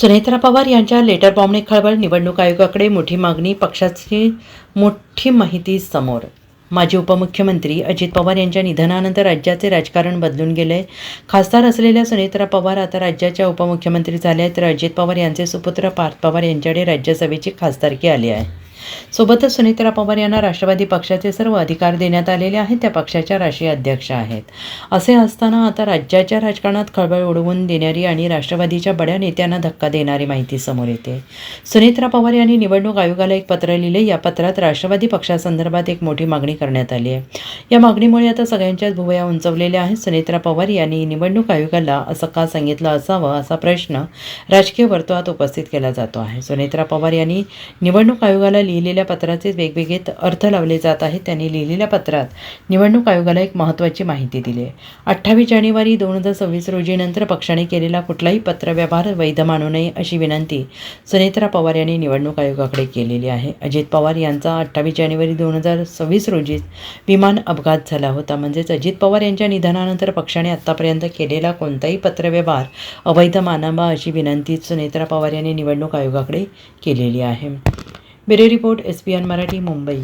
सुनेत्रा पवार यांच्या लेटर बॉम्बने खळबळ, निवडणूक आयोगाकडे मोठी मागणी, पक्षाची मोठी माहिती समोर. माजी उपमुख्यमंत्री अजित पवार यांच्या निधनानंतर राज्याचे राजकारण बदलून गेले. खासदार असलेल्या सुनेत्रा पवार आता राज्याच्या उपमुख्यमंत्री झाल्या आहेत, तर अजित पवार यांचे सुपुत्र पार्थ पवार यांच्याकडे राज्यसभेची खासदारकी आली आहे. सोबतच सुनेत्रा पवार यांना राष्ट्रवादी पक्षाचे सर्व अधिकार देण्यात आलेले आहेत. त्या पक्षाच्या राष्ट्रीय अध्यक्ष आहेत. असे असताना आता राज्याच्या राजकारणात खळबळ उडवून देणारी आणि राष्ट्रवादीच्या बड्या नेत्यांना धक्का देणारी माहिती समोर येते. सुनेत्रा पवार यांनी निवडणूक आयोगाला एक पत्र लिहिले. या पत्रात राष्ट्रवादी पक्षासंदर्भात एक मोठी मागणी करण्यात आली आहे. या मागणीमुळे आता सगळ्यांच्याच भुवया उंचावलेल्या आहेत. सुनेत्रा पवार यांनी निवडणूक आयोगाला असं का सांगितलं असावं, असा प्रश्न राजकीय वर्तुळात उपस्थित केला जातो आहे. सुनेत्रा पवार यांनी निवडणूक आयोगाला लिहिलेल्या पत्राचे वेगवेगळे अर्थ लावले जात आहेत. त्यांनी लिहिलेल्या पत्रात निवडणूक आयोगाला एक महत्त्वाची माहिती दिली आहे. 28 जानेवारी 2026 रोजी नंतर पक्षाने केलेला कुठलाही पत्रव्यवहार वैध मानू नये, अशी विनंती सुनेत्रा पवार यांनी निवडणूक आयोगाकडे केलेली आहे. अजित पवार यांचा 28 जानेवारी 2026 रोजी विमान अपघात झाला होता. म्हणजेच अजित पवार यांच्या निधनानंतर पक्षाने आत्तापर्यंत केलेला कोणताही पत्रव्यवहार अवैध मानावा, अशी विनंती सुनेत्रा पवार यांनी निवडणूक आयोगाकडे केलेली आहे. Bureau report, SBN Marathi, Mumbai.